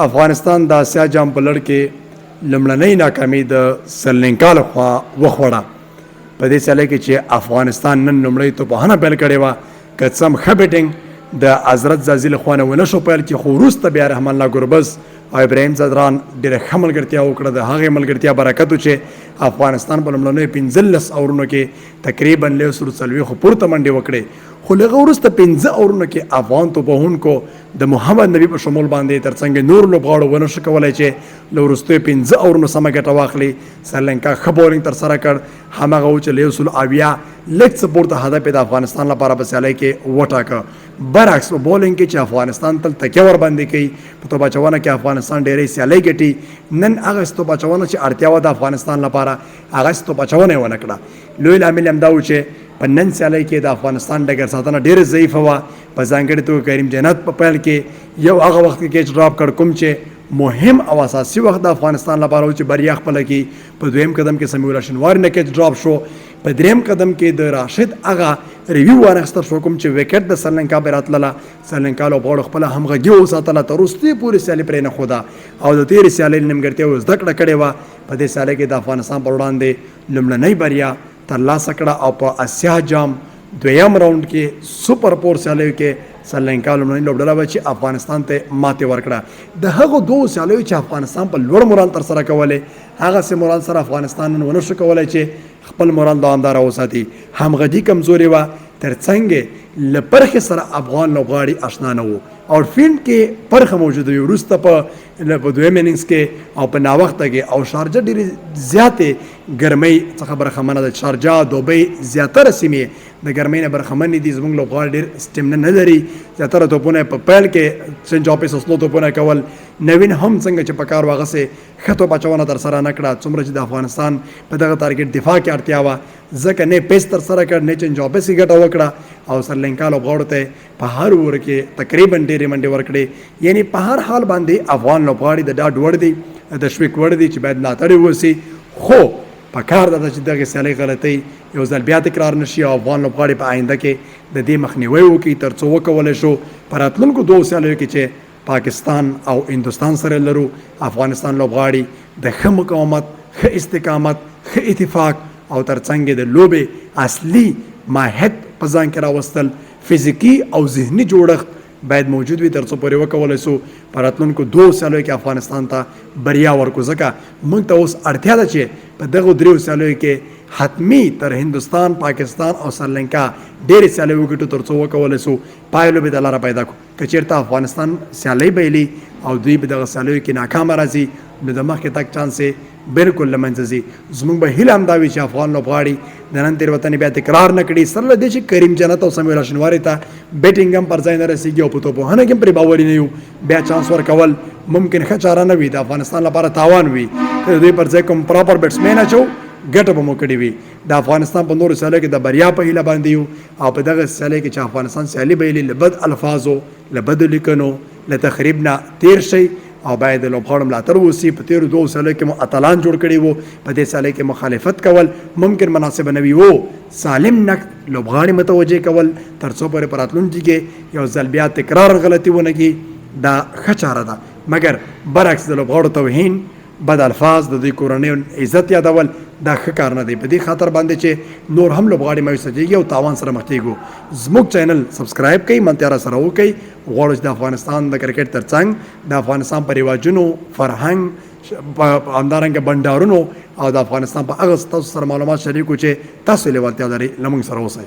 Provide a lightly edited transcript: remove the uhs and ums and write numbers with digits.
افغانستان د اسیا جام په لړ کې لومړنۍ ناکامي د سرلېنکا لخوا وخوړه. په دې سیالۍ کې چې افغانستان نن لومړۍ توپخانه پیل کړې وه، که څه هم ښه بیټینګ د حضرت زازي له خوا نه ونه شو پیل کړي، خو وروسته بیا رحمان الله ګربز او ابراهیم ځدران ډېره ښه ملګرتیا وکړه. د هغې ملګرتیا برکت و چې افغانستان په لومړنیو 15 اورونو کې تقریبا 140 پورته منډې وکړې، خو له هغه وروسته 15 اورونو کې افغان توپوهونکو د محمد نبي په شمول باندې ترڅنګ نور لوبغاړو ونه شو کولی چې له وروستیو 15 اورونو سمه ګټه واخلي. سرلېنکا ښه بولینګ ترسره کړ، هماغه و چې له 170 لږ څه پورته هدف یې د افغانستان لپاره په سیالۍ کې وټاکه. برعکس په بولینګ کې چې افغانستان تل تکیه ورباندې کوي، په توپ اچونه کې افغانستان ډېرې سیالۍ ګټي. نن هغه توپ اچونه چې اړتیا وه د افغانستان لپاره، هغه توپ اچونه یې ونه کړه. لوی لامل همدا و چې په نن سیالۍ کې د افغانستان ډګر ساتنه ډېره ضعیفه وه. په ځانګړې توګه کریم جنت په پیل کې یو هغه وخت کې کیچ ډراپ کړ کوم چې مهم او اساسي وخت د افغانستان لپاره و چې بریا خپله کړي. په دویم قدم کې سمیع الله شنواري نه کیچ ډراپ شو، په دریم قدم کې د راشد هغه ریویو وانخیستل شو کوم چې وکټ د سرلېنکا پرې راتلله. سرلېنکا لوبغاړو خپله همغږي وساتله، تر وروستۍ پورې سیالي پرې نه ښوده او د تېرې سیالۍ نیمګړتیا یې زده کړه کړې وه. په دې سیالۍ کې د افغانستان پر وړاندې لومړنۍ بریا ترلاسه کړه او په اسیا جام دویم راوند کې سوپر 4 سیالیو کې سرلېنکا لومړنۍ لوبډله وه چې افغانستان ته ماتې ورکړه. د هغو دوو سیالیو چې افغانستان په لوړ مورال ترسره کولې، هغسې مورال سره افغانستان نن ونه شو کولی چې خپل مورال دوامداره وساتي. همغږي کمزورې وه، ترڅنګ له پرخې سره افغان لوبغاړي اشنا نه وو. آوټفیلډ کې پرخه موجوده وي، وروسته په دویم اننګز کې او په ناوخته کې او شارجه ډېرې زیاتې ګرمۍ څخه برخمنه ده. شارجه، دوبۍ زیاتره سیمې د ګرمۍ نه برخمنې دي. زموږ لوبغاړي ډېر سټیمنا نه لري، زیاتره توپونه په پیل کې سنټ آفیس اسلو توپونه کول. نوین هم څنګه چې په کار و هغسې ښه توپ اچونه ترسره نه کړه، څومره چې د افغانستان په دغه تارګېټ دفاع کې اړتیا وه، ځکه نه پیس ترسره کړ نه چنج آفیس یې ګټه وکړه او سرلېنکا لوبغاړو ته په هر اوور کې تقریبا ډېرې منډې ورکړې. یعنی په هر حال باندې افغان لوبغاړي د ډاډ وړ دي، د تشویق وړ دي چې باید ملاتړ یې وسي. خو په کار ده چې دغې سیالۍ غلطۍ یو ځل بیا تکرار نه شي او افغان لوبغاړي په آینده کې د دې مخنیوی وکړي تر څو وکولی شو په راتلونکو 2 سیالیو کې چې پاکستان او هندوستان سره لرو، افغانستان لوبغاړي د ښه مقاومت، ښه استقامت، ښه اتفاق او ترڅنګ د لوبې اصلي ماهیت په ځان کې راوستل، فزیکي او ذهني جوړښت باید موجود وي تر څو پورې وکولی سو په راتلونکو 2 سیالیو کې افغانستان ته بریا ورکړو. ځکه موږ ته اوس اړتیا ده چې په دغو 3 سیالیو کې حتمی تر هندوستان، پاکستان او سرلېنکا ډېرې سیالۍ وګټو تر څو وکولی سو پای لوبې ته لاره پیدا کړو. که چېرته افغانستان سیالۍ بایلي او دوی په دغه سیالیو کې ناکامه راځي نو د مخکې تګ چانس یې بالکل له منځه ځي. زموږ به هیله همدا وي چې افغان لوبغاړي د نن تېروتنې بیا تکرار نه کړي، سره له دې چې کریم جنت او سمیع الله شنواري ته بیټینګ هم پر ځای نه رسېږي او په توپوهنه کې هم پرې باوري نه یو، بیا چانس ورکول ممکن ښه چاره نه وي، د افغانستان لپاره تاوان وي. که د دوی پر ځای کوم پراپر بیټسمین اچو ګټه به مو کړې وي. د افغانستان په نورو سیالیو کې د بریا په هیله باندې یو او په دغه سیالۍ کې چې افغانستان سیالي بایلي له بد الفاظو، له بدو لیکنو، له تخریب نه تېر شي او باید د لوبغاړو ملاتړ وسي. په تېرو 2 سیالیو کې مو اتلان جوړ کړي وو، په دې سیالۍ کې مخالفت کول ممکن مناسبه نه وي وو. سالم نقد لوبغاړي متوجه کول تر څو پورې په راتلونکي کې یو ځل بیا تکرار غلطي ونه کړي دا ښه چاره ده. مګر برعکس د لوبغاړو توهین، بد الفاظ، د دوی کورنۍ عزت یادول دا ښه کار نه دی. په دې خاطر باندې چې نور هم لوبغاړي مایوسه کېږي او تاوان سره مخ کېږو. زموږ چینل سبسکرایب کړئ، منتیا را سره وکړئ. غواړو چې د افغانستان د کرکټ ترڅنګ د افغانستان په رواجونو، فرهنګ، همدارنګه بنډارونو او د افغانستان په هغه ستاسو سره معلومات شریکو چې تاسو یې لیوالتیا لرئ، له موږ سره اوسئ.